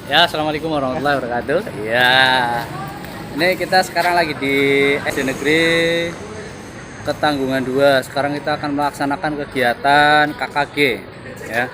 Ya, assalamualaikum warahmatullahi wabarakatuh. Ya, ini kita sekarang lagi di SD Negeri Ketanggungan 2. Sekarang kita akan melaksanakan kegiatan KKG, ya.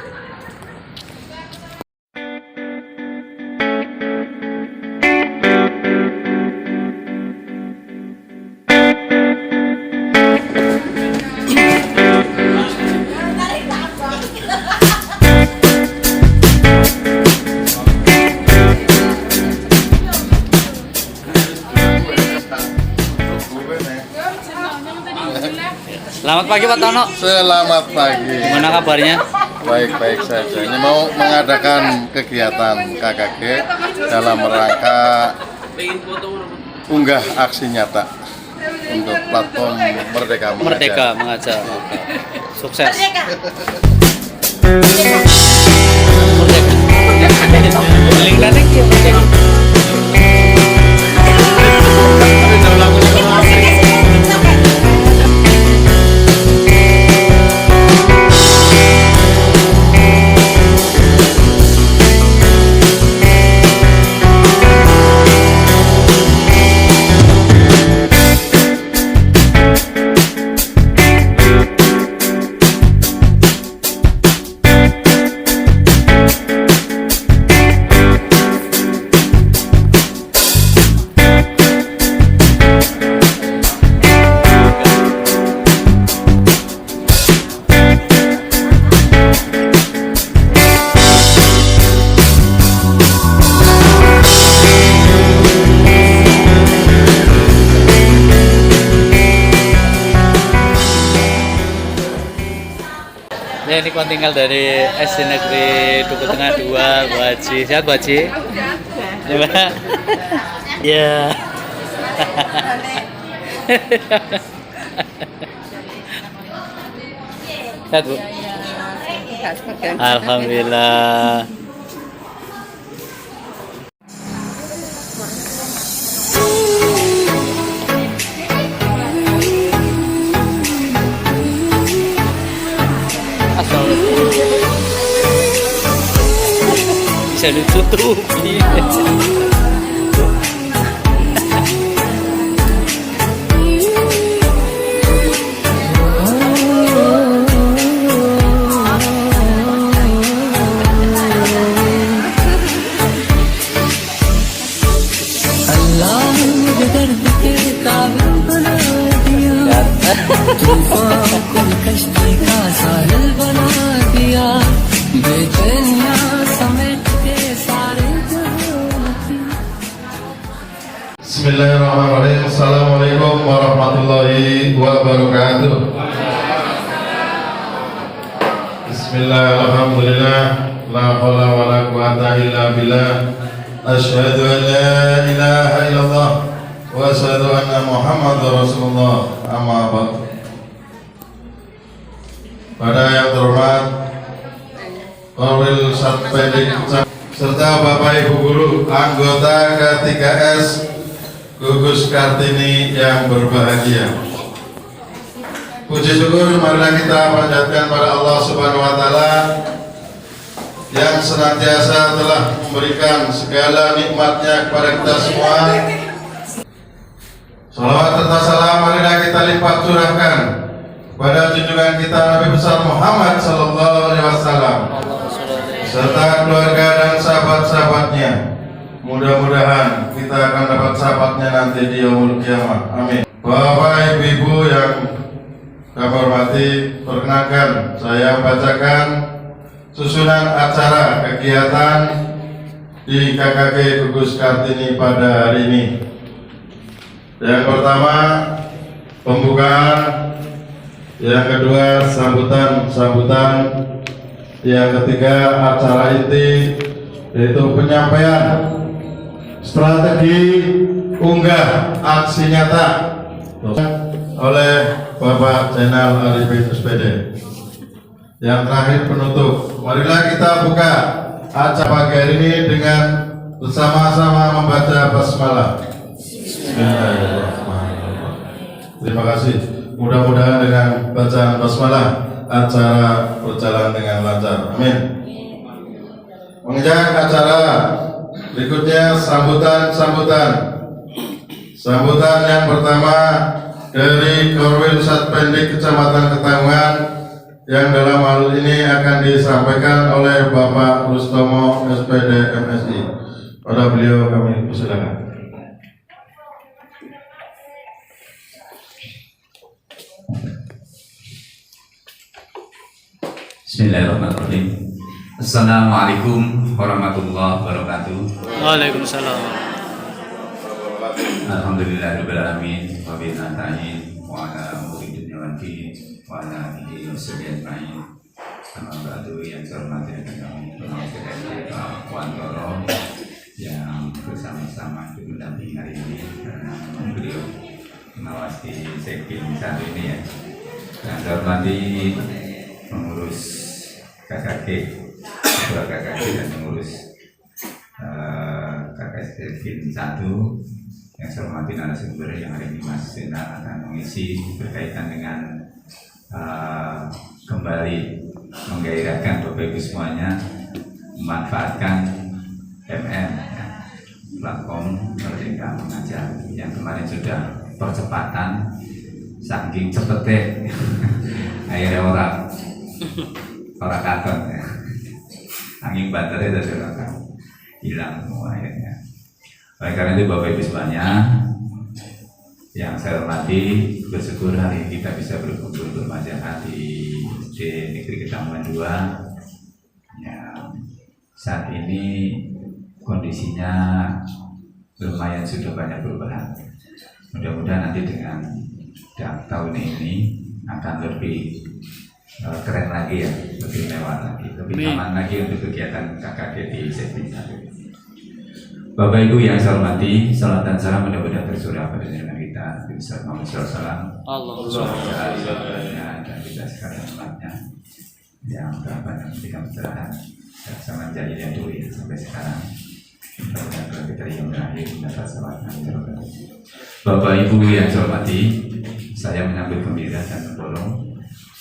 Selamat pagi Pak Tono. Selamat pagi. Gimana kabarnya? Baik-baik saja. Ini mau mengadakan kegiatan KKG dalam rangka unggah aksi nyata untuk platform Merdeka Mengajar. Merdeka Mengajar. Sukses. Merdeka. Ya, ini kontinggal dari SD Negeri Duku Tengah 2, Bu Haji. Sehat Bu Haji? Ya, Mbak? Ya. Sehat, Bu? Alhamdulillah. Bisa ditutupi. Bismillahirrahmanirrahim. Assalamualaikum warahmatullahi wabarakatuh. Bismillah, alhamdulillah, la haula wa la quwata illa billah. Asyhadu an la ilaha illallah wa asyhadu anna Muhammadar Rasulullah. Amma ba'd. Pada yang terhormat Korwil Satpedik serta Bapak Ibu Guru anggota K3S Gugus Kartini yang berbahagia. Puji syukur marilah kita panjatkan pada Allah Subhanahu wa taala yang senantiasa telah memberikan segala nikmatnya kepada kita semua. Salawat serta salam marilah kita lipat curahkan pada junjungan kita Nabi besar Muhammad sallallahu alaihi wasallam serta keluarga dan sahabat-sahabatnya. Mudah-mudahan kita akan dapat sahabatnya nanti di yaumul kiamat. Amin. Bapak Ibu yang kami hormati, perkenankan saya membacakan susunan acara kegiatan di KKG Gugus Kartini pada hari ini. Yang pertama pembukaan, yang kedua sambutan, yang ketiga acara inti yaitu penyampaian strategi unggah aksi nyata oleh Bapak Zainal Arifin SPD. Yang terakhir penutup. Marilah kita buka acara pagi hari ini dengan bersama-sama membaca basmalah. Bismillahirrahmanirrahim. Terima kasih. Mudah-mudahan dengan bacaan basmalah acara berjalan dengan lancar. Amin. Menginjak acara berikutnya sambutan yang pertama dari Korwil Satpendik Kecamatan Ketanggungan yang dalam hal ini akan disampaikan oleh Bapak Rustomo SPD MSI. Pada beliau kami persilakan. Bismillahirrahmanirrahim. Assalamualaikum warahmatullahi wabarakatuh. Waalaikumsalam. Alhamdulillahirabbil alamin wa bihi nasta'in wa ala umuri dunya wad din wa ala alihi washabihi ajmain. Amma ba'du, yang saya hormati dan kami hormati Pak Wantoro yang bersama-sama ikut mendampingi hari ini karena memang beliau mengawasi Sekjen satu ini ya. Dan saya hormati pengurus KKG, ketua KKG dan pengurus KKG 1 yang saya hormati narasumber yang hari ini Mas Sena akan mengisi berkaitan dengan kembali menggairahkan Bapak Ibu semuanya memanfaatkan MM ya, platform Merdeka Mengajar yang kemarin sudah percepatan saking cepetnya akhirnya orang katon ya. Angin baterainya dari orang hilang semua akhirnya. Oleh karena itu Bapak Ibu semuanya yang saya hormati, bersyukur hari ini kita bisa berkumpul bermasyarakat di SD Negeri Ketanggungan 2 yang saat ini kondisinya lumayan sudah banyak perubahan. Mudah-mudahan nanti dengan tahun ini akan lebih keren lagi ya, lebih mewah lagi, lebih aman lagi untuk kegiatan KKG di Sekjen 1. Bapak Ibu yang saya hormati, salam dan salam mudah-mudahan tercurah pada diri kita. Bisa salam Allahumma dan kita sekalian umatnya yang telah banyak memberikan pencerahan sama jadinya dulu ya sampai sekarang. Mudah-mudahan kita yang berakhir mendapat selamat. Bapak Ibu yang saya hormati, saya menyambut gembira dan mendorong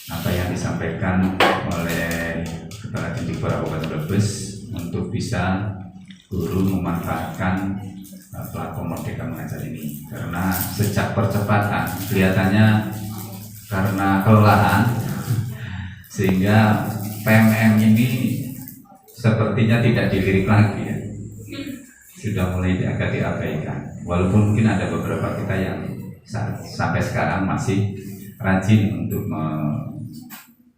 apa yang disampaikan oleh Kepala Didik Kabupaten Brebes untuk bisa guru memanfaatkan platform Merdeka Mengajar ini, karena sejak percepatan kelihatannya karena kelelahan sehingga PMM ini sepertinya tidak dilirik lagi ya, sudah mulai agak diabaikan, walaupun mungkin ada beberapa kita yang sampai sekarang masih rajin untuk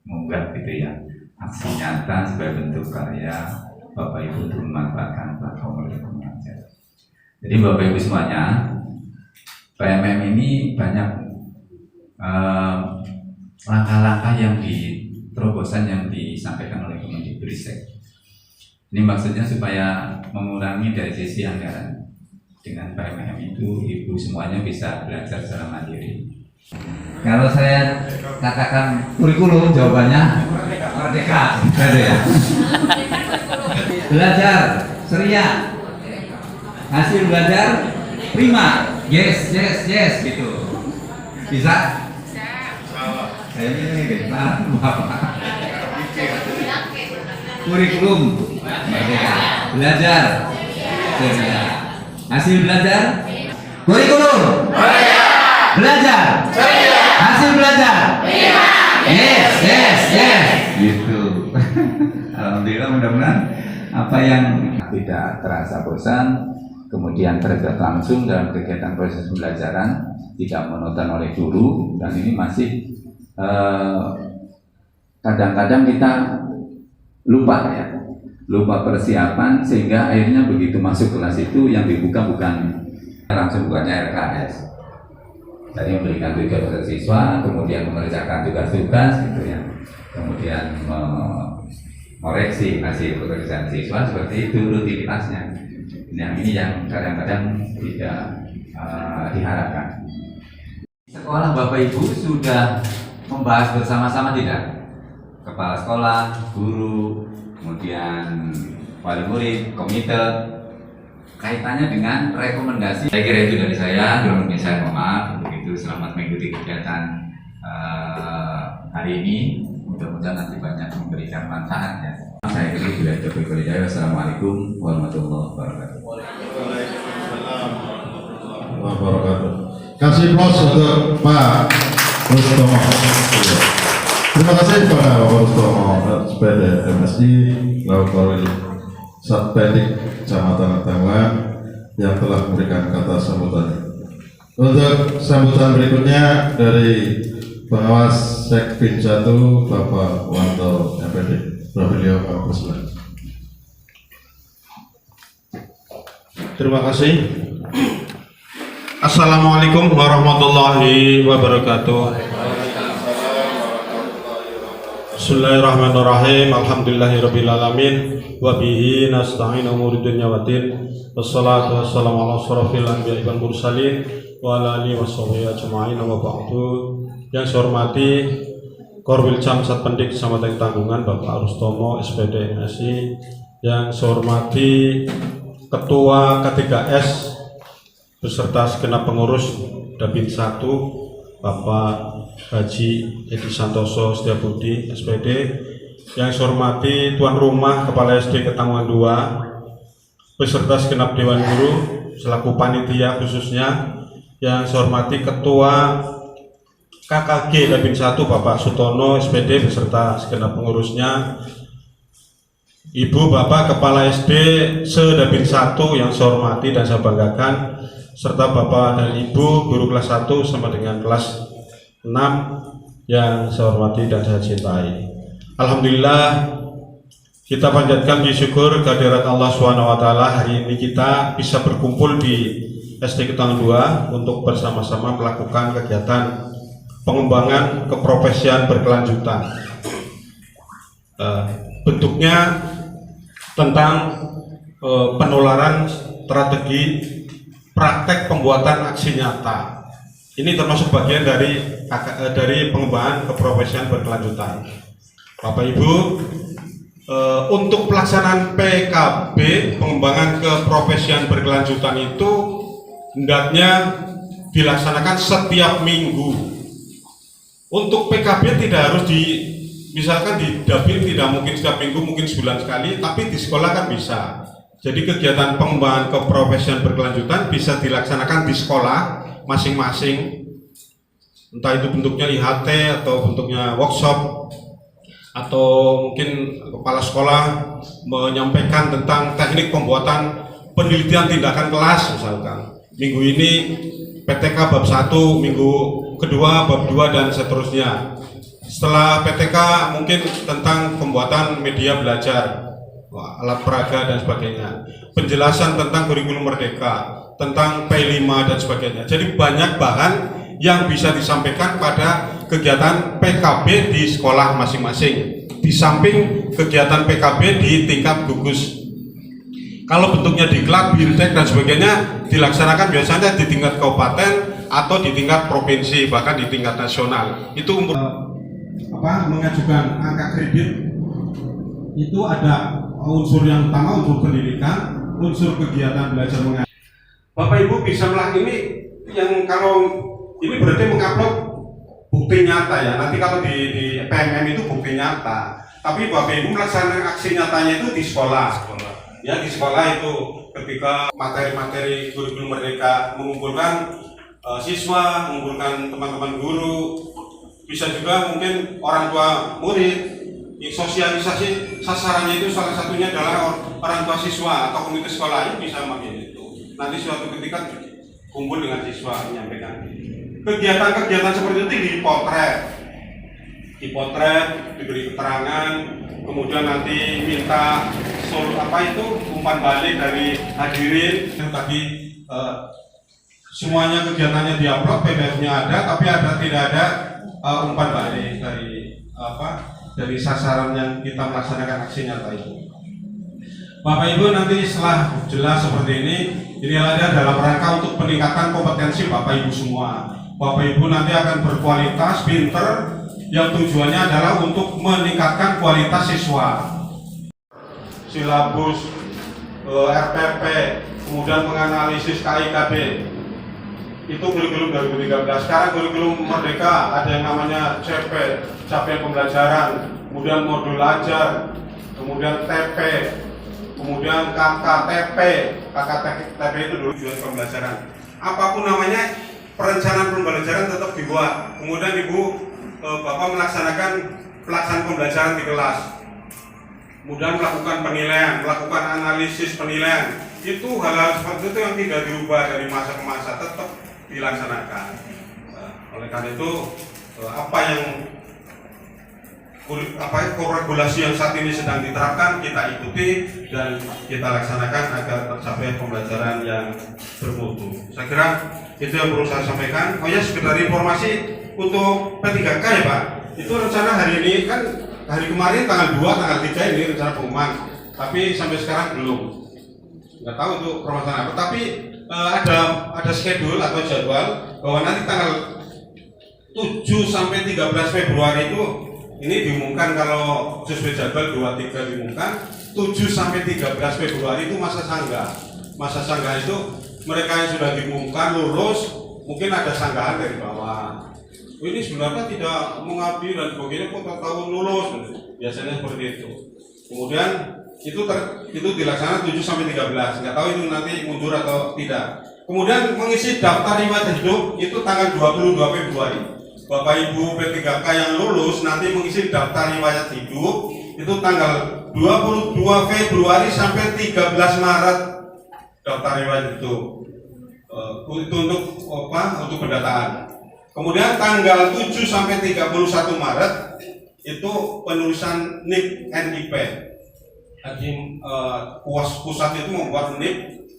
mengunggah gitu ya aksi nyata sebagai bentuk karya Bapak Ibu untuk memanfaatkan platform Merdeka Mengajar. Jadi Bapak Ibu semuanya, PMM ini banyak langkah-langkah yang terobosan yang disampaikan oleh Kemendikbudristek. Ini maksudnya supaya mengurangi dari sisi anggaran. Dengan PMM itu Ibu semuanya bisa belajar secara mandiri. Kalau saya katakan kurikulum, jawabannya merdeka, gitu ya. Belajar ceria, hasil belajar prima, yes gitu. Bisa? Saya ini Bapak. Kurikulum merdeka, belajar ceria, hasil belajar kurikulum belajar hasil belajar yes gitu. Alhamdulillah, mudah-mudahan apa yang tidak terasa bosan kemudian terlibat langsung dalam kegiatan proses pembelajaran, tidak monoton oleh guru, dan ini masih kadang-kadang kita lupa persiapan sehingga akhirnya begitu masuk kelas itu yang dibuka bukan langsung bukannya RKS. Tadi memberikan tugas pada siswa, kemudian mengerjakan tugas-tugas gitu ya, kemudian mengoreksi hasil pekerjaan siswa, seperti itu rutinitasnya. Yang ini yang kadang-kadang tidak diharapkan. Sekolah Bapak Ibu sudah membahas bersama-sama tidak? Kepala sekolah, guru, kemudian wali murid, komite, kaitannya dengan rekomendasi. Saya kira itu dari saya. Kurang lebih saya mohon maaf. Untuk itu selamat mengikuti kegiatan hari ini. Mudah-mudahan nanti banyak memberikan manfaat ya. Saya kira juga Jokowi Kolidaya. Wassalamualaikum warahmatullahi wabarakatuh. Waalaikumsalam warahmatullahi wabarakatuh. Kasih plus untuk Pak Rustomo. Terima kasih kepada Pak Rustomo SPD MSI Laukori Satpedik Kecamatan Tangguhan yang telah memberikan kata sambutan. Untuk sambutan berikutnya dari pengawas Sekpin 1 Bapak Wanto MPD. Beliau Pak Presiden. Terima kasih. Assalamualaikum warahmatullahi wabarakatuh. Bismillahirrahmanirrahim. Alhamdulillahirabbil alamin wa bihi nasta'inu umuri dunya waddin. Wassalatu wassalamu ala asyrofil anbiya'i wal mursalin wa ala alihi washabihi ajma'in wa ba'du. Yang saya hormati Korwil Jam Satpendik Kecamatan Tanggungan Bapak Rustomo SPD MSI. Yang saya hormati Ketua K3S beserta segenap pengurus Dapin 1 Bapak Haji Edi Santoso Setiabudi SPD. Yang saya hormati tuan rumah Kepala SD Ketanggungan 2 beserta segenap Dewan Guru selaku panitia khususnya. Yang saya hormati Ketua KKG Dapin 1 Bapak Sutono SPD beserta segenap pengurusnya. Ibu Bapak Kepala SD se-Dapin 1 yang saya hormati dan saya banggakan, serta Bapak dan Ibu guru kelas 1 sama dengan kelas 6 yang saya hormati dan saya cintai. Alhamdulillah, kita panjatkan puji syukur kehadirat Allah SWT. Hari ini kita bisa berkumpul di SD Ketanggungan 2 untuk bersama-sama melakukan kegiatan pengembangan keprofesian berkelanjutan. Bentuknya tentang penularan strategi praktek pembuatan aksi nyata. Ini termasuk bagian dari pengembangan keprofesian berkelanjutan. Bapak Ibu, untuk pelaksanaan PKB pengembangan keprofesian berkelanjutan itu hendaknya dilaksanakan setiap minggu. Untuk PKB tidak harus misalkan di Dapil tidak mungkin setiap minggu, mungkin sebulan sekali, tapi di sekolah kan bisa. Jadi kegiatan pengembangan keprofesian berkelanjutan bisa dilaksanakan di sekolah masing-masing, entah itu bentuknya IHT atau bentuknya workshop, atau mungkin kepala sekolah menyampaikan tentang teknik pembuatan penelitian tindakan kelas misalkan. Minggu ini PTK bab 1, minggu kedua bab 2 dan seterusnya. Setelah PTK mungkin tentang pembuatan media belajar, alat peraga dan sebagainya, penjelasan tentang kurikulum merdeka, tentang P5 dan sebagainya. Jadi banyak bahan yang bisa disampaikan pada kegiatan PKB di sekolah masing-masing, di samping kegiatan PKB di tingkat gugus. Kalau bentuknya diklat, birtek dan sebagainya dilaksanakan biasanya di tingkat kabupaten atau di tingkat provinsi, bahkan di tingkat nasional. Itu untuk mengajukan angka kredit itu ada unsur yang utama, unsur pendidikan, unsur kegiatan belajar mengajar. Bapak Ibu bisa melakukan ini, yang kalau ini berarti mengupload bukti nyata ya. Nanti kalau di PMM itu bukti nyata, tapi Bapak Ibu melaksanakan aksi nyatanya itu di sekolah. Ya, di sekolah itu ketika materi-materi kurikulum merdeka mengumpulkan siswa, mengumpulkan teman-teman guru, bisa juga mungkin orang tua murid. Sosialisasi sasarannya itu salah satunya adalah orang tua siswa atau komite sekolah, itu bisa makin itu. Nanti suatu ketika kumpul dengan siswa menyampaikan kegiatan-kegiatan seperti itu dipotret, diberi keterangan, kemudian nanti minta umpan balik dari hadirin. Tadi semuanya kegiatannya diupload, PDF-nya ada, tapi tidak ada umpan balik dari sasaran yang kita melaksanakan aksi nyata itu. Bapak Ibu, nanti setelah jelas seperti ini ada dalam rangka untuk peningkatan kompetensi Bapak Ibu semua. Bapak Ibu nanti akan berkualitas, pinter, yang tujuannya adalah untuk meningkatkan kualitas siswa. Silabus, RPP, kemudian menganalisis KIKD. Itu kurikulum 2013. Sekarang kurikulum Merdeka ada yang namanya CP, capaian pembelajaran, kemudian modul ajar, kemudian TP, kemudian KKTP. KKTP itu dulu tujuan pembelajaran. Apapun namanya, perencanaan pembelajaran tetap dibuat. Kemudian Bapak melaksanakan pelaksanaan pembelajaran di kelas. Kemudian melakukan penilaian, melakukan analisis penilaian. Itu hal-hal seperti itu yang tidak dirubah dari masa ke masa, tetap dilaksanakan. Oleh karena itu, regulasi yang saat ini sedang diterapkan kita ikuti dan kita laksanakan agar tercapai pembelajaran yang bermutu. Saya kira itu yang perlu saya sampaikan. Oh ya, sekedar informasi untuk P3K ya Pak. Itu rencana hari ini kan hari kemarin tanggal 2, tanggal 3 ini rencana pengumuman. Tapi sampai sekarang belum. Nggak tahu itu permasalahan apa. Tapi ada schedule atau jadwal bahwa nanti tanggal 7 sampai 13 Februari itu ini diumumkan. Kalau sesuai jadwal 2-3 diumumkan, 7 sampai 13 Februari itu masa sanggah. Masa sanggah itu mereka yang sudah diumumkan lulus, mungkin ada sanggahan dari bawah. Ini sebenarnya tidak mengabdi dan sebagainya, kok tahun lulus. Biasanya seperti itu. Kemudian itu dilaksanakan 7 sampai 13. Nggak tahu itu nanti mundur atau tidak. Kemudian mengisi daftar riwayat hidup itu tanggal 22 Februari. Bapak Ibu P3K yang lulus nanti mengisi daftar riwayat hidup itu tanggal 22 Februari sampai 13 Maret daftar riwayat hidup. Itu untuk pendataan. Kemudian tanggal 7 sampai 31 Maret itu penulisan NIP NIP. Jadi pusat itu membuat NIP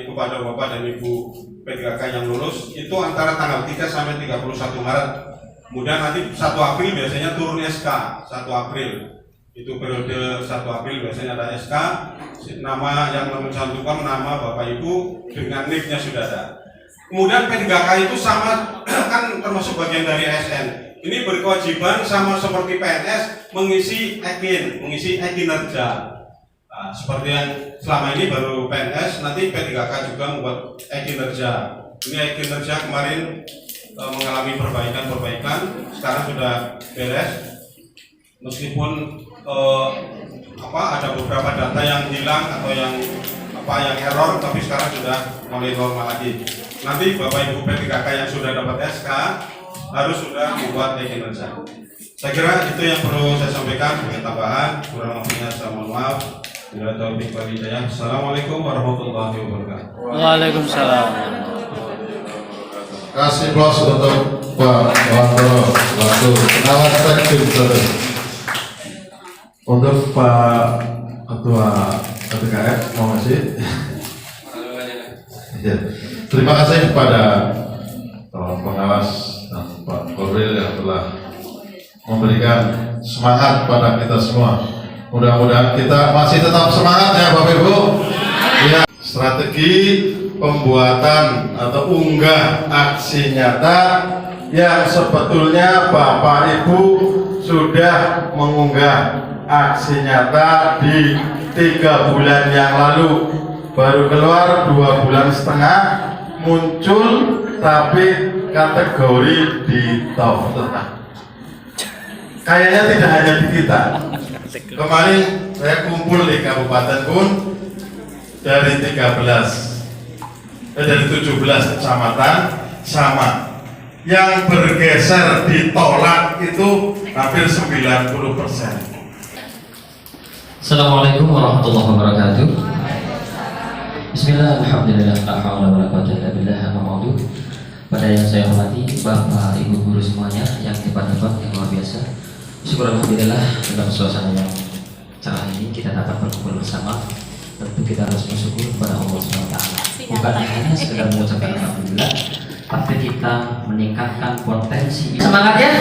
kepada Bapak dan Ibu P3K yang lulus itu antara tanggal 3 sampai 31 Maret. Kemudian nanti 1 April biasanya turun SK 1 April. Itu periode 1 April biasanya ada SK, nama yang mencantumkan nama Bapak Ibu dengan NIP-nya sudah ada. Kemudian P3K itu sama kan termasuk bagian dari ASN. Ini berkewajiban sama seperti PNS mengisi e-kinerja. Nah, seperti yang selama ini baru PNS, nanti P3K juga membuat e-kinerja. Ini e-kinerja kemarin mengalami perbaikan, sekarang sudah beres. Meskipun ada beberapa data yang hilang atau yang error, tapi sekarang sudah mulai normal lagi. Nanti Bapak Ibu P3K yang sudah dapat SK harus sudah membuat e-kinerja. Saya kira itu yang perlu saya sampaikan sebagai tambahan. Kurang lebihnya saya mohon maaf. Assalamualaikum warahmatullahi wabarakatuh. Waalaikumsalam. Kasih plus untuk Pak Wantoro selaku pengawas teknis. Untuk Pak Ketua PTKF, mau kasih. Ya. Terima kasih kepada pengawas dan Pak Korwil yang telah memberikan semangat pada kita semua. Mudah-mudahan kita masih tetap semangat ya Bapak Ibu. Ya, strategi pembuatan atau unggah aksi nyata yang sebetulnya Bapak Ibu sudah mengunggah aksi nyata di 3 bulan yang lalu. Baru keluar 2,5 bulan muncul, tapi kategori di top. Kayaknya tidak hanya di kita. Kemarin saya kumpul di Kabupaten pun dari 17 kecamatan sama. Yang bergeser ditolak itu hampir 90%. Assalamualaikum warahmatullahi wabarakatuh. Bismillah, alhamdulillah, la haula wala quwwata illa billah, amma ba'du. Pada yang saya hormati Bapak Ibu guru semuanya yang hebat-hebat, yang luar biasa. Syukur alhamdulillah dalam suasana yang cerah ini kita dapat berkumpul bersama. Tentu kita harus bersyukur kepada Allah SWT. Bukan hanya sekedar mengucapkan alhamdulillah, tapi kita meningkatkan potensi. Semangat ya?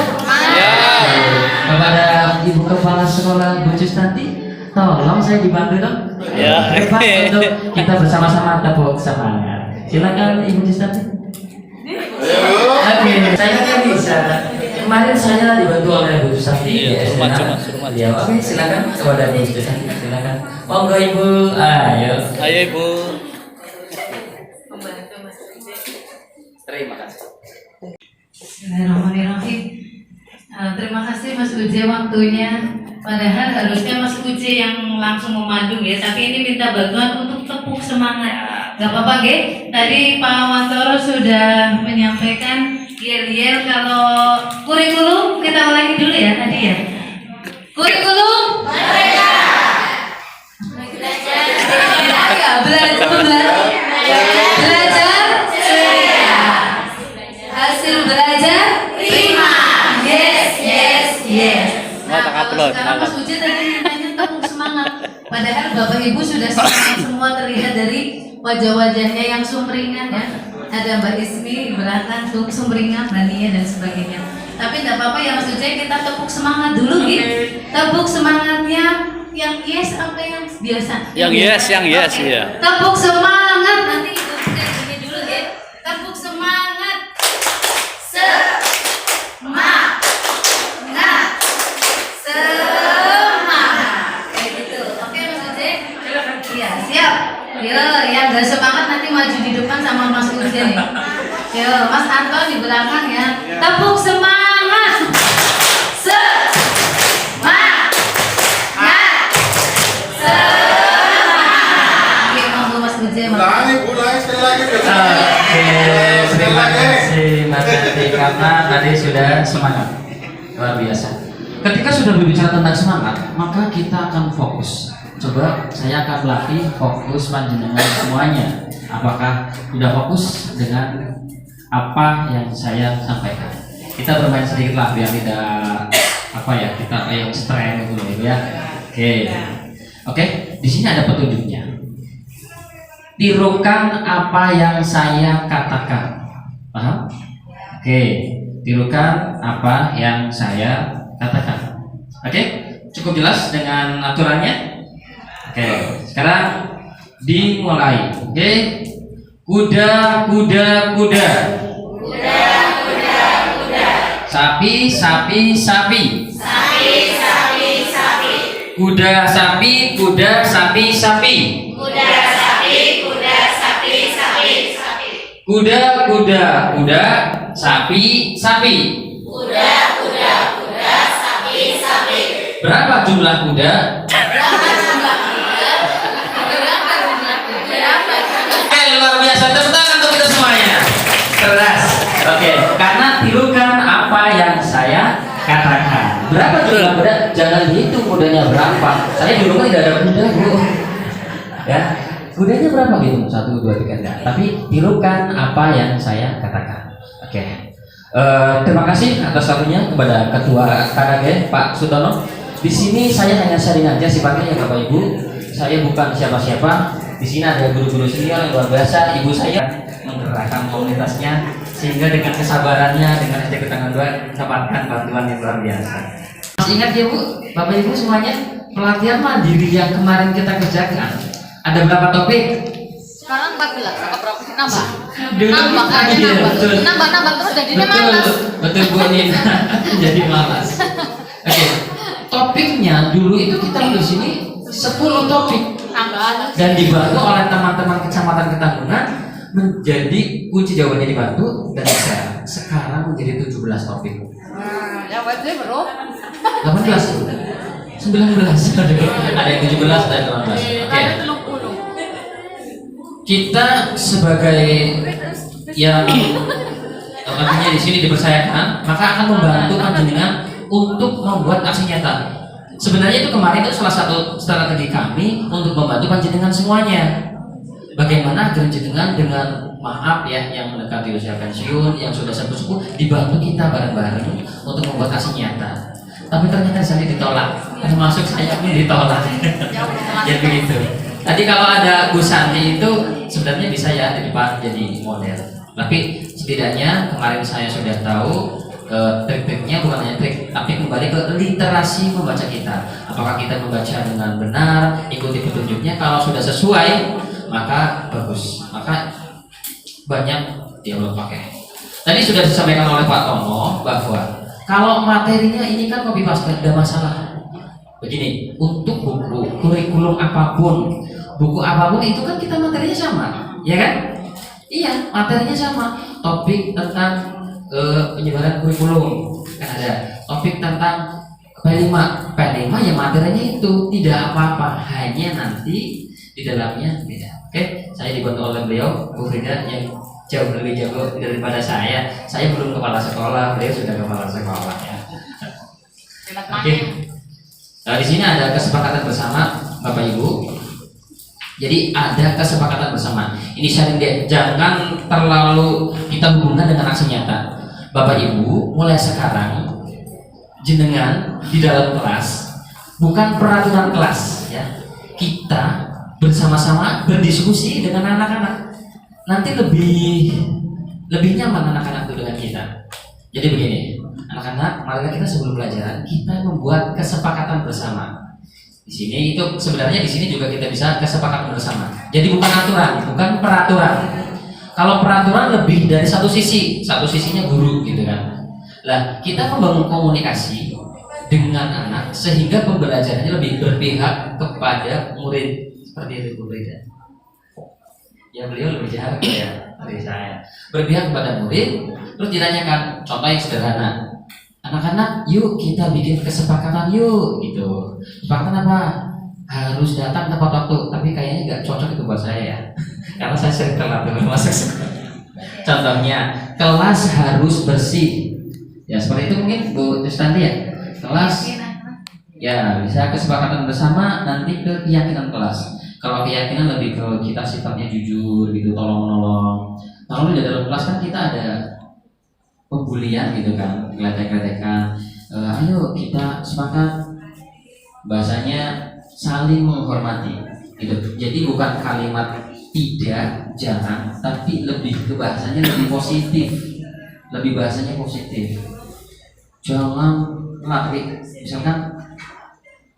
Kepada Ibu Kepala Sekolah Bu Justanti, tolong saya dibantu dong. Ya. Untuk kita bersama-sama tepuk semangat. Silakan Ibu Justanti. Oke, saya kan bisa. Kemarin saya dibantu oleh Bu Justanti. Oke, silakan kepada Bu Justanti. Silakan. Monggo Ibu. Ayo. Ayo Ibu. Terima kasih. Bismillahirrahmanirrahim. Terima kasih Mas Uje waktunya. Padahal harusnya Mas Uje yang langsung memandu ya, tapi ini minta bantuan untuk tepuk semangat. Gak apa-apa ya. Tadi Pak Wantoro sudah menyampaikan yel-yel kalau kurikulum kita ulangi dulu ya tadi ya. Kurikulum mereka. Belajar ceria. Hasil belajar prima. Yes. Nah, kalau sekarang Mas Uji tadi mintanya tepuk semangat. Padahal Bapak Ibu sudah semangat semua, terlihat dari wajah-wajahnya yang sumringah ya. Ada Mbak Ismi di belakang tuh sumringah, Bania dan sebagainya. Tapi tidak apa-apa ya Mas Uji, kita tepuk semangat dulu gitu. Tepuk semangatnya yang yes apa yang biasa? Yang yes Oke. ya. Tepuk semangat, nanti Ibu kita gini dulu ya. Tepuk semangat. Semangat. Kayak gitu. Oke Mas Uji? Iya, siap. Yo, yang gak semangat nanti maju di depan sama Mas Uji nih. Yo, Mas Anton di belakang ya. Tepuk semangat. Semangat. Oke, monggo Mas Uji. Ulangi sekali lagi. Oke, terima kasih Mas Ati karena tadi sudah semangat luar biasa. Ketika sudah berbicara tentang semangat, maka kita akan fokus. Coba saya akan latih fokus panjenengan semuanya. Apakah sudah fokus dengan apa yang saya sampaikan? Kita bermain sedikit lah biar tidak kita yang strength dulu ya. Oke, di sini ada petunjuknya. Tirukan apa yang saya katakan. Paham? Oke, tirukan apa yang saya katakan. Oke, cukup jelas dengan aturannya. Oke, sekarang dimulai. Oke, kuda. Sapi. Kuda, sapi. Kuda, sapi. Berapa jumlah kuda? Luar biasa, tepuk tangan untuk kita semuanya. Keras. Oke, karena tirukan apa yang saya katakan. Berapa jumlah kuda? Jangan dihitung kudanya berapa. Saya dulu kan tidak ada kuda, Bu. Ya, kudanya berapa gitu? 1, 2, 3 enggak. Tapi tirukan apa yang saya katakan. Oke. Terima kasih atas waktunya kepada Ketua KKG Pak Sutono. Di sini saya hanya sharing aja sifatnya ya Bapak Ibu. Saya bukan siapa-siapa. Di sini ada guru-guru senior yang luar biasa. Ibu saya menggerakkan komunitasnya sehingga dengan kesabarannya, dengan SD Ketanggungan 2 mendapatkan bantuan yang luar biasa. Masih ingat ya Bu, Bapak Ibu semuanya, pelatihan mandiri yang kemarin kita kerjakan ada berapa topik? Sekarang 14, berapa sih? Nambah terus jadinya malas. Betul Bu Nina. Jadi malas. Oke. Topiknya dulu itu kita di sini 10 topik. Dan dibantu oleh teman-teman Kecamatan Ketanggungan menjadi kunci jawabannya dibantu dan sekarang menjadi 17 topik. Yang wajib bro. 18, 19. Ada yang 17 dan 18. Oke. Kita sebagai yang artinya di sini dipercayakan, maka akan membantu panjenengan untuk membuat aksi nyata. Sebenarnya itu kemarin itu salah satu strategi kami untuk membantu panjenengan semuanya. Bagaimana agar panjenengan dengan maaf ya yang mendekati usia pensiun, yang sudah sepuh dibantu kita bareng-bareng untuk membuat aksi nyata. Tapi ternyata saya ditolak, termasuk saya pun ditolak. Ya begitu. Tadi kalau ada Bu Santi itu sebenarnya bisa ya di depan jadi model. Tapi setidaknya kemarin saya sudah tahu trik-triknya, bukan hanya trik, tapi kembali ke literasi membaca kita. Apakah kita membaca dengan benar, ikuti petunjuknya. Kalau sudah sesuai, maka bagus. Maka banyak dialog pakai. Tadi sudah disampaikan oleh Pak Tomo bahwa kalau materinya ini kan copy paste, tidak masalah. Begini, untuk buku, kurikulum apapun, buku apapun itu kan kita materinya sama, ya kan? Iya, materinya sama. Topik tentang penyebaran kurikulum kan ada. Topik tentang P5 ya materinya itu tidak apa-apa, hanya nanti di dalamnya beda. Oke, saya dibantu oleh beliau, Bu Frida yang jauh lebih jago daripada saya. Saya belum kepala sekolah, beliau sudah kepala sekolah ya. Oke. Nah, di sini ada kesepakatan bersama Bapak Ibu. Jadi ada kesepakatan bersama. Ini sharing deh, jangan terlalu kita hubungkan dengan aksi nyata. Bapak Ibu, mulai sekarang jenengan di dalam kelas bukan peraturan kelas ya. Kita bersama-sama berdiskusi dengan anak-anak. Nanti lebih nyaman anak-anak itu dengan kita. Jadi begini, anak-anak, mari kita sebelum pelajaran kita membuat kesepakatan bersama. Di sini itu sebenarnya di sini juga kita bisa kesepakatan bersama. Jadi bukan aturan, bukan peraturan. Kalau peraturan lebih dari satu sisi, satu sisinya guru gitu kan. Lah kita membangun komunikasi dengan anak sehingga pembelajarannya lebih berpihak kepada murid seperti itu Bu Frida. Ya beliau lebih jahat ya dari saya. Berpihak kepada murid, terus ditanyakan contoh yang sederhana. Anak-anak, yuk kita bikin kesepakatan yuk gitu. Kesepakatan apa? Harus datang tepat waktu. Tapi kayaknya nggak cocok itu buat saya ya. Karena saya sering telat dulu masuk sekolah. Contohnya, kelas harus bersih. Ya seperti itu mungkin Bu Tustanti ya. Kelas ya bisa kesepakatan bersama nanti ke keyakinan kelas. Kalau keyakinan lebih ke kita sifatnya jujur gitu, tolong menolong. Kalau di dalam kelas kan kita ada pembulian gitu kan, geledek-geledekan. Ayo kita sepakat bahasanya saling menghormati gitu. Jadi bukan kalimat tidak, jangan, tapi lebih ke bahasanya lebih positif. Lebih bahasanya positif. Jangan lari, misalkan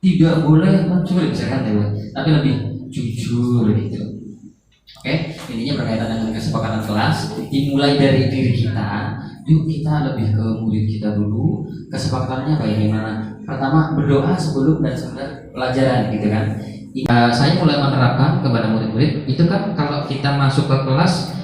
tidak boleh mencuri misalkan ya, tapi lebih jujur gitu. Oke, intinya berkaitan dengan kesepakatan kelas dimulai dari diri kita. Yuk kita lebih ke murid kita dulu. Kesepakatannya bagaimana? Pertama berdoa sebelum dan sesudah pelajaran gitu kan. Saya mulai menerapkan kepada murid-murid itu kan kalau kita masuk ke kelas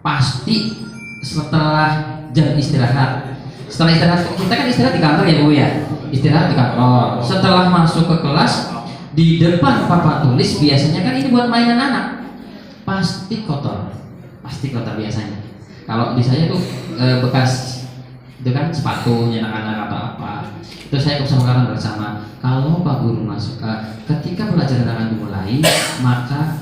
pasti setelah jam istirahat. Setelah istirahat kita kan istirahat di kantor ya Bu ya. Istirahat di kantor. Setelah masuk ke kelas di depan papan tulis biasanya kan ini buat mainan anak. Pasti kotor biasanya. Kalau di saya tuh bekas itu kan sepatunya anak-anak atau apa, itu saya kesepakatan bersama. Kalau Pak Guru masuk ketika pelajaran akan dimulai, maka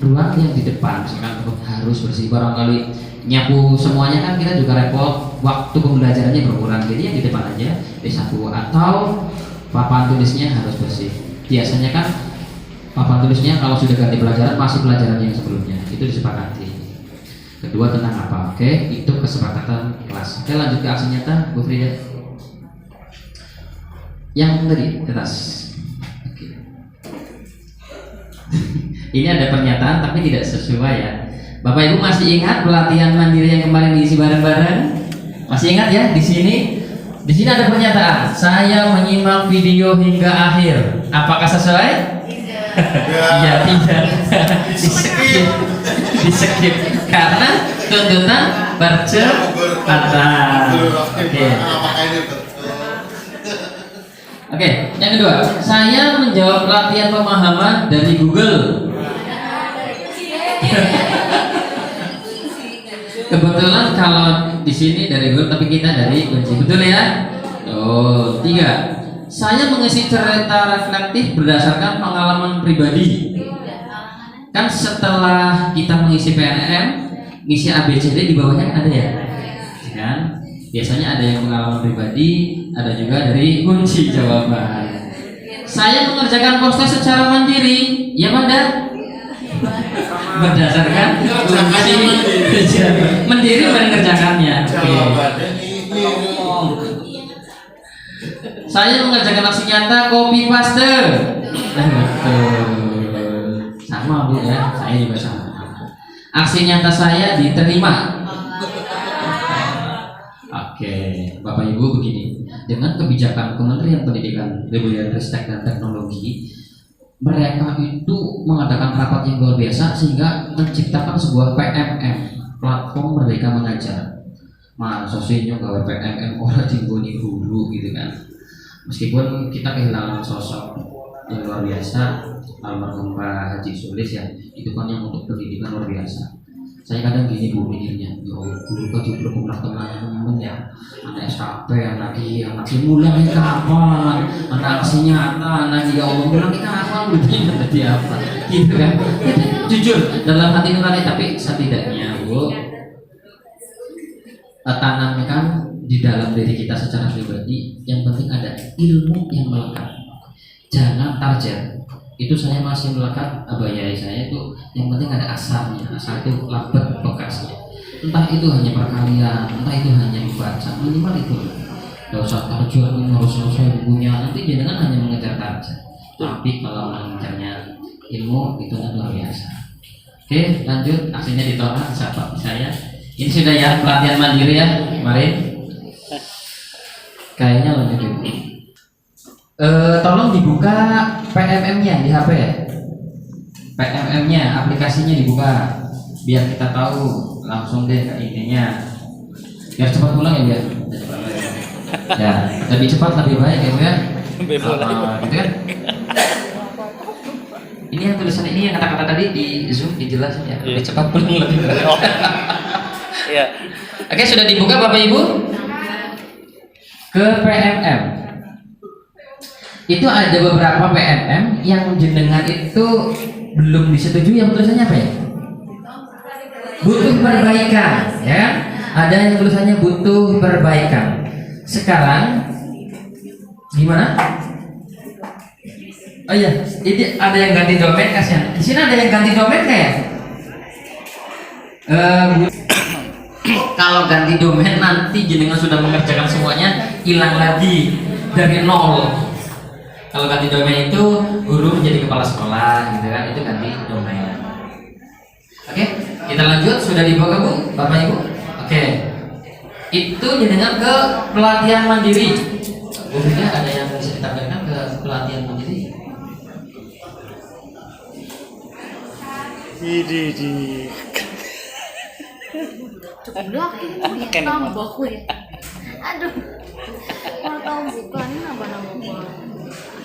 ruang yang di depan misalkan harus bersih. Barangkali nyapu semuanya kan kita juga repot, waktu pembelajarannya berkurang. Jadi yang di depan aja disapu atau papan tulisnya harus bersih. Biasanya kan papan tulisnya kalau sudah ganti pelajaran masih pelajaran yang sebelumnya, itu disepakati. Kedua tentang apa? Oke, itu kesepakatan kelas. Oke, lanjut ke aksi nyata, Bu Frida. Yang tadi ke atas. Oke. Ini ada pernyataan tapi tidak sesuai ya. Bapak Ibu masih ingat pelatihan mandiri yang kemarin diisi bareng-bareng? Masih ingat ya? Di sini ada pernyataan. Saya menyimak video hingga akhir. Apakah sesuai? Iya, tidak. Di skip karena tuntutan percepatan. Oke, yang kedua, saya menjawab latihan pemahaman dari Google. Kebetulan kalau di sini dari Google, tapi kita dari kunci, betul ya? Oh, 3. Saya mengisi cerita reflektif berdasarkan pengalaman pribadi. Kan setelah kita mengisi PNM, ngisi ABCD di bawahnya kan ada ya? Kan? Biasanya ada yang pengalaman pribadi, ada juga dari kunci jawaban. Saya mengerjakan poster secara mandiri, ya Manda? Berdasarkan kunci mandiri mengerjakannya. Saya mengerjakan aksi nyata copy paste. Sama Bu ya, saya juga sama. Aksi nyata saya diterima. Oke, Bapak Ibu begini. Dengan kebijakan Kementerian Pendidikan, Ristek dan Teknologi, mereka itu mengadakan rapat yang luar biasa sehingga menciptakan sebuah PMM, platform Merdeka Mengajar. Masa sih gawe PMM orang tinggoni dulu gitu kan. Meskipun kita kehilangan sosok yang luar biasa, almarhum Pak Haji Sulis ya, itu kan yang untuk pendidikan luar biasa. Saya kadang gini bu mikirnya, guru kan juga pernah teman-teman ya, anak SKP, anak mulai kapan, anak aksi nyata, anak ya Allah mulai kapan, begini tadi apa, gitu kan? Jujur dalam hati nurani, tapi setidaknya bu tanamkan di dalam diri kita secara pribadi. Yang penting ada ilmu yang melekat, jangan target. Itu saya masih melekat abaya saya itu, yang penting ada asarnya. Asar itu labet bekasnya, entah itu hanya perkalian, entah itu hanya membaca, minimal itu. Gak usah target ini harus selesai bukunya, nanti jangan hanya mengejar target, tapi kalau mengejarnya ilmu itu kan luar biasa. Oke, lanjut, aksinya ditolak sahabat saya. Ini sudah ya pelatihan mandiri ya kemarin. Kayaknya lanjut ibu. Tolong dibuka PMM-nya di HP ya. PMM-nya, aplikasinya dibuka biar kita tahu langsung deh ke intinya. Biar cepat pulang ya biar. Ya, lebih cepat lebih baik ya Bu ya. Gitu kan. Ini yang tulisan ini yang kata-kata tadi di Zoom dijelasin ya. Lebih cepat pulang lebih baik. Iya. Oke, sudah dibuka Bapak Ibu? Ke PMM. Itu ada beberapa PMM yang jenengan itu belum disetujui, yang tulisannya apa ya? Butuh perbaikan, ya. Ada yang tulisannya butuh perbaikan. Sekarang gimana? Oh iya, ini ada yang ganti domain kasihan. Di sini ada yang ganti domain kayak? Kalau ganti domain nanti jenengan sudah mengerjakan semuanya, hilang lagi dari nol. Kalau ganti domain itu guru menjadi kepala sekolah gitu kan, itu ganti domain. Oke, kita lanjut. Sudah dibuka Bu, Bapak Ibu? Oke. Itu jenengan ke pelatihan mandiri. Bu Frida, ada yang bisa ditampilkan ke pelatihan mandiri? Coba dia tambahku ya. Aduh, mau tahu bukan apa nama.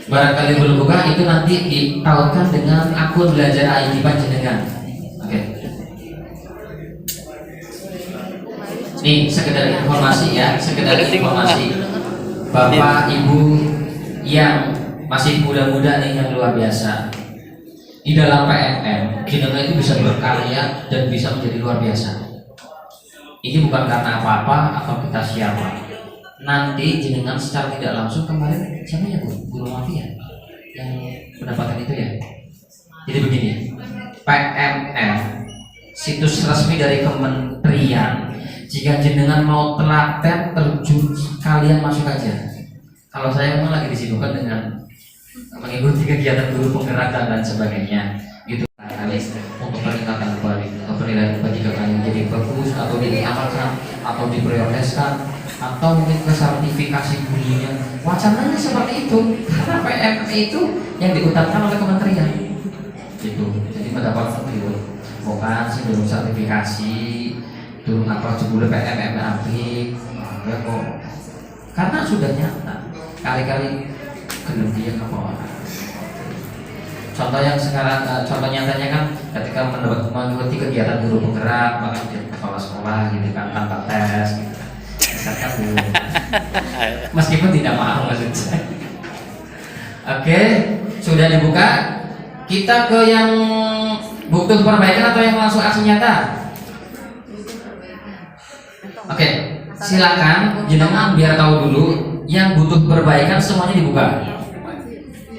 Barangkali belum buka, itu nanti ditautkan dengan akun belajar ID panjenengan. Oke. Nih sekedar informasi ya, sekedar informasi. Bapak Ibu yang masih muda-muda nih yang luar biasa. Di dalam PMM, jenengan itu bisa berkarya dan bisa menjadi luar biasa. Ini bukan karena apa-apa atau kita siapa. Nanti jenengan secara tidak langsung, kemarin siapa ya Bu? Guru Mafia yang mendapatkan itu ya. Jadi begini, PMM situs resmi dari kementerian. Jika jenengan mau telaten terjun, kalian masuk aja. Kalau saya memang lagi disibukkan dengan mengikuti kegiatan guru penggerak dan sebagainya, gitu. Untuk peningkatan penilaian ketika kalian jadi bagus atau diamalkan atau diprioritaskan atau mungkin ke sertifikasi gurunya, wacananya seperti itu karena PMM itu yang diutamakan oleh kementerian gitu. Jadi mendapatkan itu bukan sebelum sertifikasi turun apa sebelum PMM aplik enggak kok, karena sudah nyata kali-kali gelem dia apa orang. Contoh yang sekarang, contoh nyatanya kan ketika mengikuti kegiatan guru penggerak, bahkan di kepala sekolah gitu kan tanpa tes gitu. Misalkan dulu, meskipun tidak mau maksud saya. Oke, sudah dibuka. Kita ke yang butuh perbaikan atau yang langsung aksi nyata? Oke, silakan jenengan biar tahu dulu yang butuh perbaikan semuanya dibuka.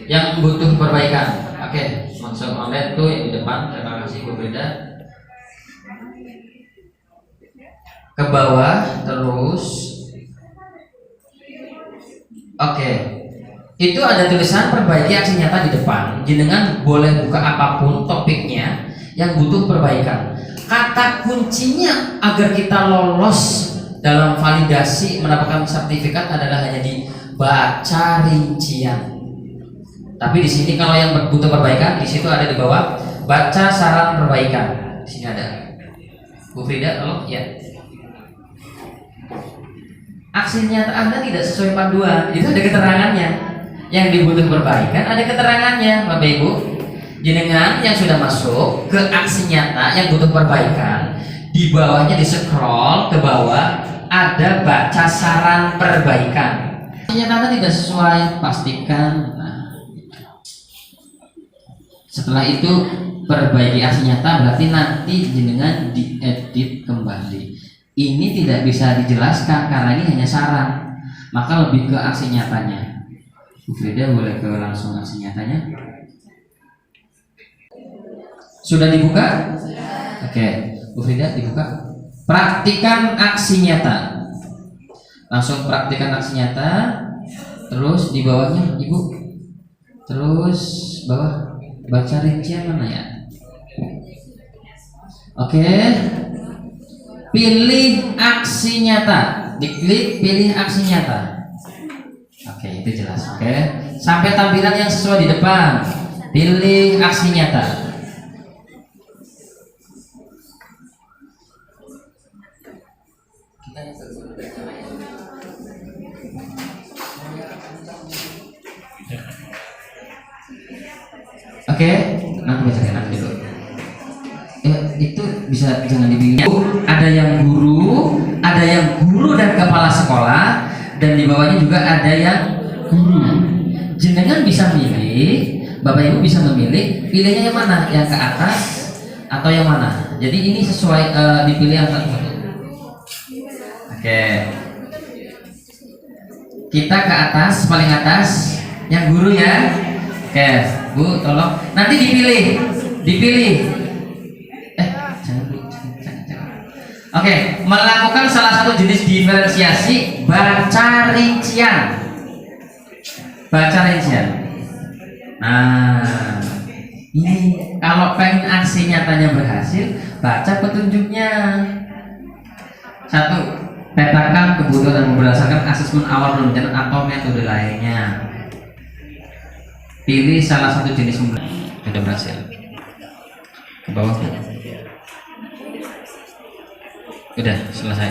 Yang butuh perbaikan. Oke, langsung online tuh yang di depan. Terima kasih Bu Frida. Ke bawah terus. Oke. Itu ada tulisan perbaiki aksi nyata di depan. Jenengan boleh buka apapun topiknya yang butuh perbaikan. Kata kuncinya agar kita lolos dalam validasi mendapatkan sertifikat adalah hanya di baca rincian. Tapi di sini kalau yang butuh perbaikan, di situ ada di bawah baca saran perbaikan. Di sini ada. Bu Frida, tolong ya. Aksi nyata Anda tidak sesuai panduan, itu ada keterangannya. Yang dibutuhkan perbaikan ada keterangannya, Bapak Ibu. Jenengan yang sudah masuk ke aksi nyata yang butuh perbaikan, di bawahnya di scroll ke bawah ada baca saran perbaikan. Aksi nyata Anda tidak sesuai, pastikan. Nah, setelah itu perbaiki aksi nyata, berarti nanti jenengan diedit kembali. Ini tidak bisa dijelaskan karena ini hanya saran, maka lebih ke aksi nyatanya. Bu Frida boleh ke langsung aksi nyatanya. Sudah dibuka? Oke, Bu Frida dibuka. Praktikan aksi nyata. Langsung praktikan aksi nyata. Terus di bawahnya Ibu. Terus bawah baca rincian mana ya? Oke. Pilih aksi nyata. Diklik pilih aksi nyata. Oke, itu jelas. Oke. Sampai tampilan yang sesuai di depan. Pilih aksi nyata. Oke, nanti bacakan nanti dulu. Itu bisa jangan dipilih. Ada yang guru dan kepala sekolah, dan di bawahnya juga ada yang guru. Jenengan bisa milih, Bapak Ibu bisa memilih, pilihnya yang mana, yang ke atas atau yang mana. Jadi ini sesuai dipilih yang satu. Oke. Kita ke atas, paling atas, yang guru ya. Oke, Bu, tolong. Nanti dipilih. Jangan. Oke, melakukan salah satu jenis diferensiasi baca rincian. Nah, ini kalau pengen aksi nyatanya berhasil, baca petunjuknya. 1. Petakan kebutuhan berdasarkan asesmen awal rencana atau metode lainnya. Pilih salah satu jenis sudah berhasil. Ke bawah. Udah selesai.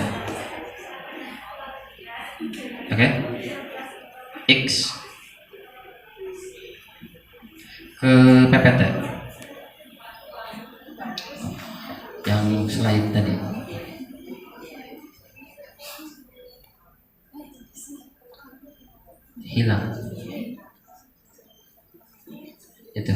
Oke. X ke PPT yang slide tadi. Hilang itu.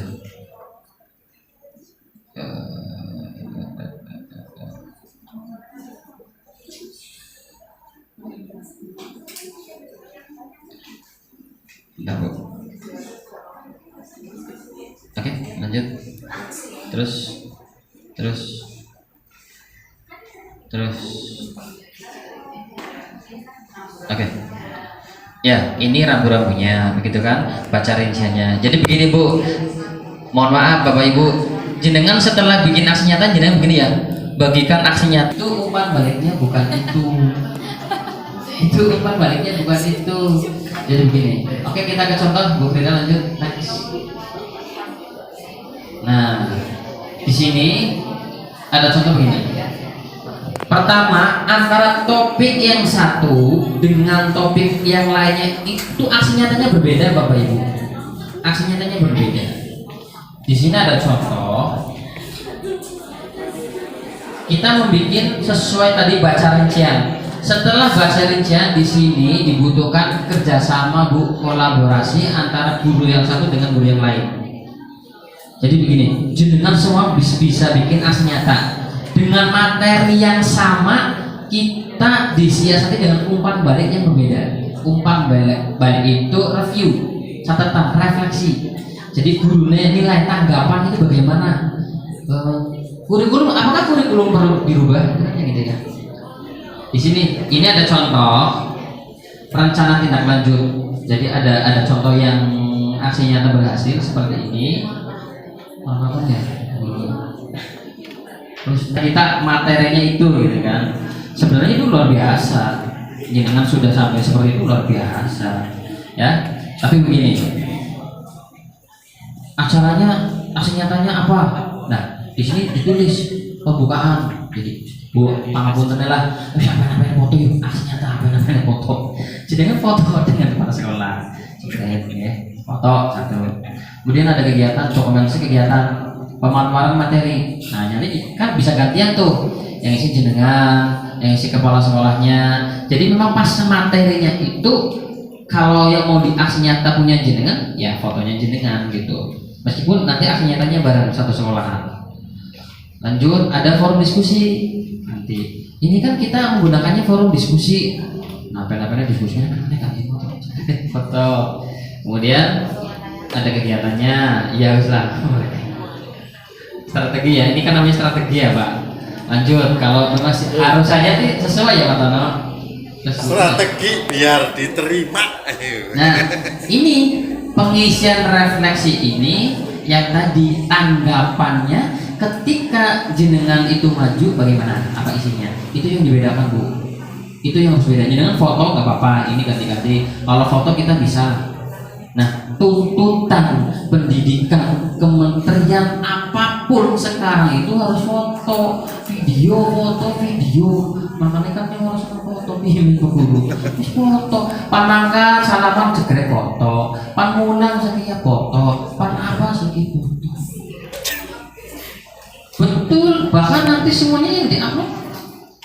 Oke, lanjut. Terus. Oke. Ya, ini rambu-rambunya, begitu kan? Baca rinciannya. Jadi begini Bu, mohon maaf Bapak Ibu, jenengan setelah bikin aksi nyata jenengan begini ya, bagikan aksi nyata itu umpan baliknya bukan itu. Itu umpan baliknya bukan itu. Jadi begini. Oke, kita ke contoh. Bu Frida lanjut. Next. Nah, di sini ada contoh begini. Pertama, antara topik yang satu dengan topik yang lainnya itu aksi nyatanya berbeda, Bapak Ibu. Aksi nyatanya berbeda. Di sini ada contoh. Kita membuat sesuai tadi baca rincian. Setelah baca rincian, di sini dibutuhkan kerjasama Bu, kolaborasi antara guru yang satu dengan guru yang lain. Jadi begini, jenengan semua bisa bikin aksi nyata. Dengan materi yang sama, kita disiasati dengan umpan balik yang berbeda. Umpan balik itu review, catatan, refleksi. Jadi gurunya nilai tanggapan itu bagaimana? Kurikulum, apakah kurikulum perlu dirubah? Gitu ya. Di sini, ini ada contoh rencana tindak lanjut. Jadi ada contoh yang aksi nyata berhasil seperti ini. Apa ya? Terus kita materinya itu gitu kan, sebenarnya itu luar biasa. Jenengan sudah sampai seperti itu luar biasa ya. Tapi begini, acaranya aksi nyatanya apa? Nah, di sini ditulis pembukaan. Jadi Bu, pangapunten lah, apa foto yuk, aslinya tak apa foto. Jadi kan foto dengan kepala sekolah, seperti ya, foto satu. Kemudian ada kegiatan, dokumentasi kegiatan pemaparan materi. Nah, jadi kan bisa gantian tuh, yang isi jenengan, yang isi kepala sekolahnya. Jadi memang pas materinya itu, kalau yang mau di aksi nyata punya jenengan, ya fotonya jenengan gitu. Meskipun nanti aksi nyatanya bareng satu sekolahan. Lanjut, ada forum diskusi. Nanti ini kan kita menggunakannya forum diskusi. Nah, pena-pena diskusinya kan foto. Kemudian ada kegiatannya, ya uslah. Strategi ya, ini kan namanya strategi ya Pak. Lanjut, kalau masih harus saya sesuai ya Pak Tono. Strategi biar diterima. Nah, ini pengisian refleksi ini yang tadi tanggapannya ketika jenengan itu maju bagaimana? Apa isinya? Itu yang dibedakan Bu. Itu yang harus beda. Jenengan foto nggak apa-apa, ini ganti-ganti. Kalau foto kita bisa. Nah, tuntutan pendidikan kementerian apapun sekarang itu harus foto, video. Makanya kan yang harus foto pilih guru. Foto, panangka salaman jegrek foto, panmunang sekian foto, pan apa sekian foto. Betul, bahkan nanti semuanya yang diupload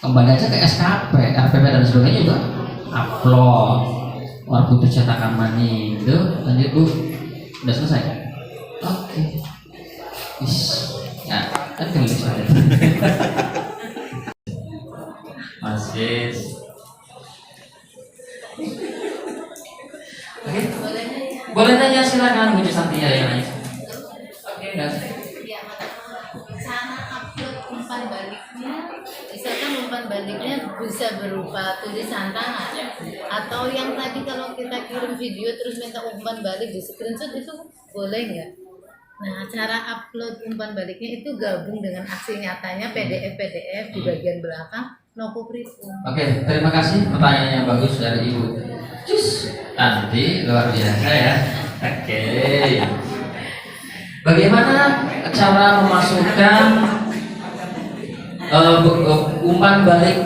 kembali aja ke SKP, RPP dan sebagainya juga upload. Orang butuh cetakan money itu, lanjut Bu, udah selesai. Oke, ya kan tulis saja. Masih. Oke, boleh nanya silakan Bu Santia yang nanya. Oke, enggak. Cara upload umpan baliknya, misalkan umpan baliknya bisa berupa tulisan tangan atau yang tadi kalau kita kirim video terus minta umpan balik di screenshot itu boleh nggak? Nah, cara upload umpan baliknya itu gabung dengan aksi nyatanya PDF di bagian belakang nopo pripo. Oke, terima kasih pertanyaan yang bagus dari Ibu. Cus, nanti luar biasa ya. Oke. Bagaimana cara memasukkan umpan balik?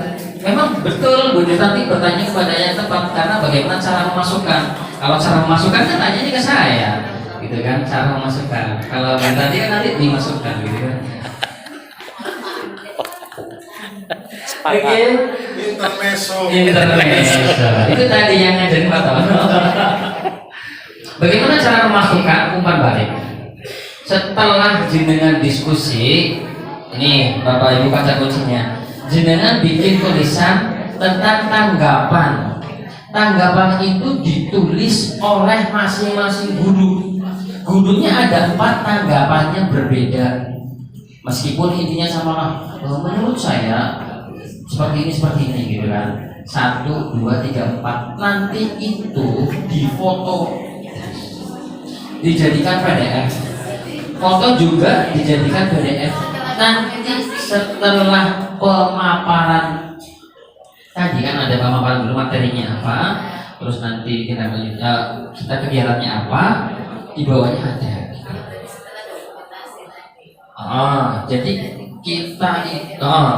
Memang betul Bu Santi bertanya kepada yang tepat karena bagaimana cara memasukkan? Kalau cara memasukkan kan tanyanya ke saya, gitu kan? Cara memasukkan. Kalau Bu Santi kan nanti dimasukkan, gitu kan? Oke. Intermezzo. Itu tadi yang ngajarin Pak Tono. Bagaimana cara memasukkan umpan balik? Setelah jenengan diskusi, ini Bapak Ibu baca kuncinya. Jenengan bikin tulisan tentang tanggapan. Tanggapan itu ditulis oleh masing-masing guru. Gurunya ada 4, tanggapannya berbeda. Meskipun intinya sama lah. Menurut saya seperti ini gitu kan. 1, 2, 3, 4. Nanti itu difoto, dijadikan PDF. Foto juga dijadikan PDF. Nanti setelah pemaparan tadi kan ada pemaparan dulu materinya apa, terus nanti kita kegiatannya apa, di bawahnya ada. Jadi kita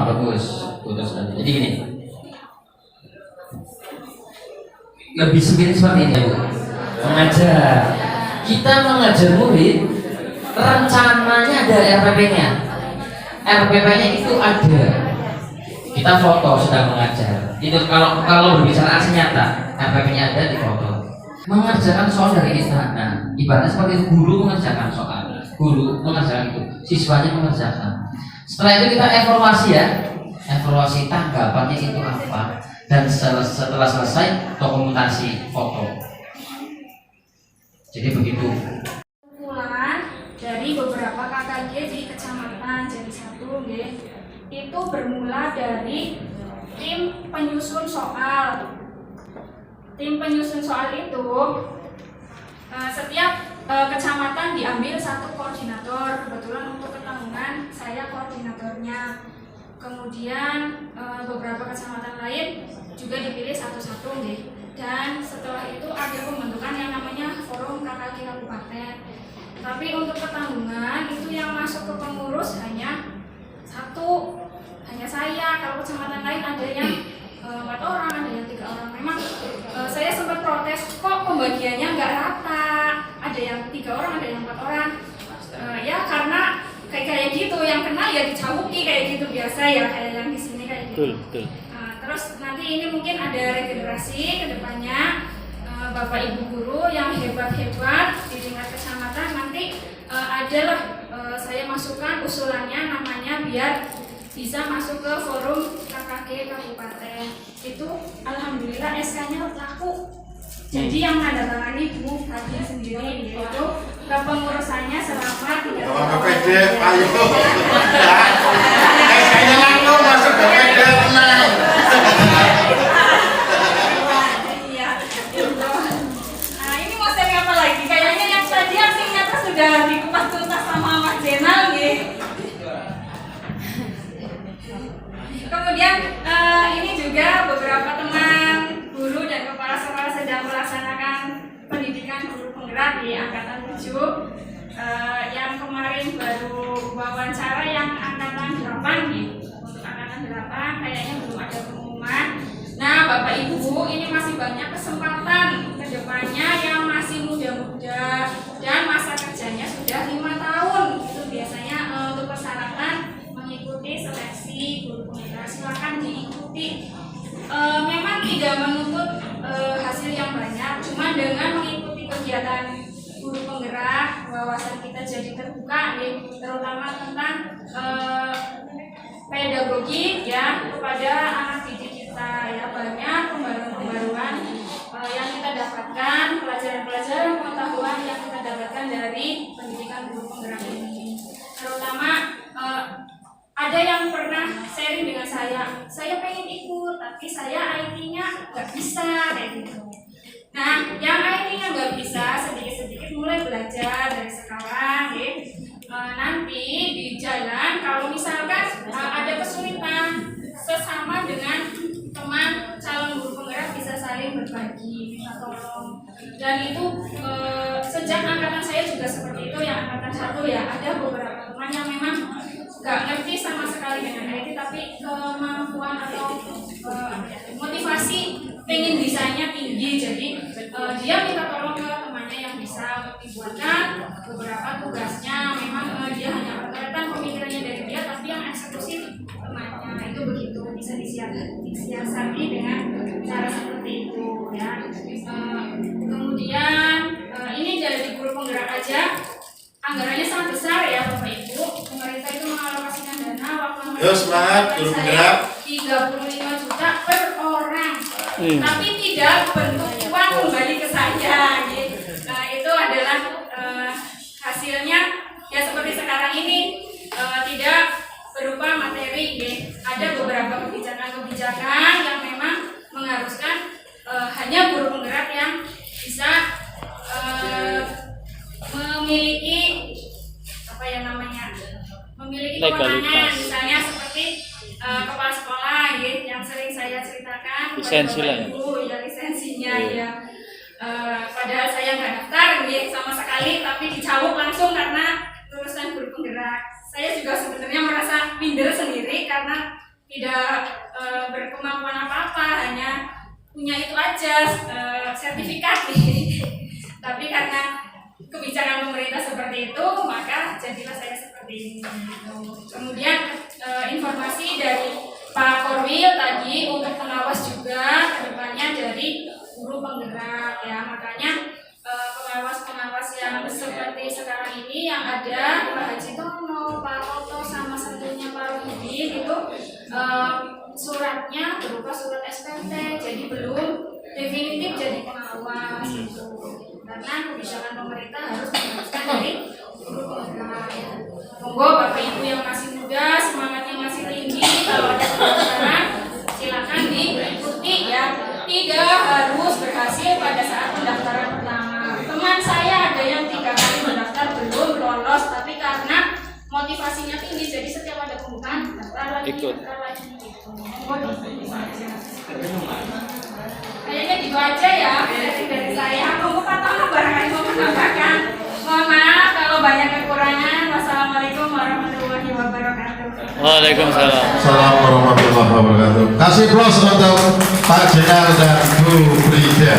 bagus nanti. Jadi gini, lebih seperti ini Bu. Mengajar, kita mengajar murid. Rencananya ada RPP-nya. RPP-nya itu ada. Kita foto sedang mengajar. Itu kalau berbicara aksi nyata, RPP-nya ada di foto. Mengerjakan soal dari kita. Nah, ibaratnya seperti itu, guru mengerjakan soal, guru mengerjakan itu, siswanya mengerjakan. Setelah itu kita evaluasi ya. Evaluasi tanggapannya itu apa, dan setelah selesai dokumentasi foto. Jadi begitu. Dari beberapa KKG di kecamatan Jati 1 itu bermula dari tim penyusun soal. Tim penyusun soal itu setiap kecamatan diambil 1 koordinator. Kebetulan untuk Ketanggungan saya koordinatornya. Kemudian beberapa kecamatan lain juga dipilih satu-satu dan setelah itu ada pembentukan yang namanya forum KKG Kabupaten. Tapi untuk Ketanggungan itu yang masuk ke pengurus hanya hanya saya. Kalau kecamatan lain ada yang 4 orang, ada yang 3 orang. Memang saya sempat protes, kok pembagiannya nggak rata, ada yang 3 orang, ada yang 4 orang. Ya karena kayak gitu, yang kena ya dicauki kayak gitu biasa ya, kayak yang di sini kayak gitu. Betul. Terus nanti ini mungkin ada regenerasi ke depannya, Bapak Ibu guru yang hebat-hebat di tingkat kecamatan nanti adalah saya masukkan usulannya namanya biar bisa masuk ke forum KKG kabupaten. Itu alhamdulillah SK-nya laku. Jadi yang menandatangani Bu Hadi sendiri, yaitu kepengurusannya selama 3 tahun. Kalau KPD, ayo. Kayaknya langsung masuk KPD tenang. Iya, itu. Nah, ini mau saya apa lagi? Kayaknya yang tadi aslinya sudah dikupas tuntas sama Mas Jenal, gitu. Kemudian ini juga beberapa teman guru dan kepala sekolah sedang melaksanakan pendidikan guru penggerak di angkatan 7 yang kemarin baru wawancara yang angkatan 8 nih. Untuk angkatan 8 kayaknya belum ada pengumuman. Nah Bapak Ibu, ini masih banyak kesempatan ke depannya yang masih muda-muda dan masa kerjanya sudah 5 tahun. Itu biasanya untuk persyaratan mengikuti seleksi guru penggerak, silakan diikuti. Memang tidak menuntut hasil yang banyak, cuma dengan mengikuti kegiatan guru penggerak wawasan kita jadi terbuka, terutama tentang pedagogi ya kepada anak didik kita ya, banyak pembaruan-pembaruan yang kita dapatkan, pelajaran-pelajaran pengetahuan yang kita dapatkan dari pendidikan guru penggerak ini. Terutama ada yang pernah sharing dengan saya pengen ikut, tapi saya IT-nya nggak bisa kayak gitu. Nah, yang IT-nya nggak bisa, sedikit-sedikit mulai belajar dari sekarang, ya. Nanti di jalan kalau misalkan ada kesulitan sesama dengan teman calon guru penggerak bisa saling berbagi, minta tolong. Dan itu sejak angkatan saya juga seperti itu, yang angkatan 1 ya, ada beberapa teman yang memang nggak ngerti sama sekali dengan IT, tapi kemampuan atau motivasi pengen bisanya tinggi, jadi dia minta tolong ke temannya yang bisa untuk dibuatkan beberapa tugasnya. Memang dia hanya kelihatan pemikirannya dari dia, tapi yang eksekusi temannya. Itu begitu bisa disiasati dengan cara seperti itu ya. Kemudian ini dari guru penggerak aja anggarannya sangat besar ya Bapak Ibu. Pemerintah itu mengalokasikan dana waktu semangat guru penggerak 35 juta per orang. Tapi tidak bentuk uang kembali ke saya gitu. Nah, itu adalah hasilnya ya seperti sekarang ini, tidak berupa materi gitu. Ada beberapa kebijakan-kebijakan yang memang mengharuskan hanya guru penggerak yang bisa memiliki apa ya namanya, memiliki kewenangan, misalnya seperti kepala sekolah gitu, yang sering saya ceritakan lisensi lah ya, lisensinya ya. Padahal saya nggak daftar gitu sama sekali, tapi dicabut langsung karena lulusan guru penggerak. Saya juga sebenarnya merasa minder sendiri karena tidak berkemampuan apa-apa, hanya punya itu aja, sertifikat nih. Tapi karena kebijakan pemerintah seperti itu, maka jadilah saya seperti ini. Kemudian informasi dari Pak Korwil tadi untuk pengawas juga kedepannya dari guru penggerak ya, makanya pengawas-pengawas yang seperti sekarang ini yang ada Pak Haji Tono, Pak Toto sama satunya Pak Rudi itu suratnya berupa surat SPT, jadi belum definitif jadi pengawas gitu. Karena kebijakan pemerintah harus mengharuskan dari guru penggerak ya. Monggo Bapak Ibu yang masih muda, semangatnya masih tinggi, kalau ada pendaftaran silakan diikuti ya. Tidak harus berhasil pada saat pendaftaran pertama. Teman saya ada yang 3 kali mendaftar belum lolos, tapi karena motivasinya tinggi, jadi setiap ada pembukaan daftar lagi, daftar lagi gitu. Kayaknya gitu aja ya dari saya. Monggo Pak Tono barangkali mau menambahkan. Mohon maaf kalau banyak kekurangan. Wassalamualaikum warahmatullahi wabarakatuh. Waalaikumsalam. Assalamualaikum warahmatullahi wabarakatuh. Kasih plus untuk Pak Jenal dan Bu Brida.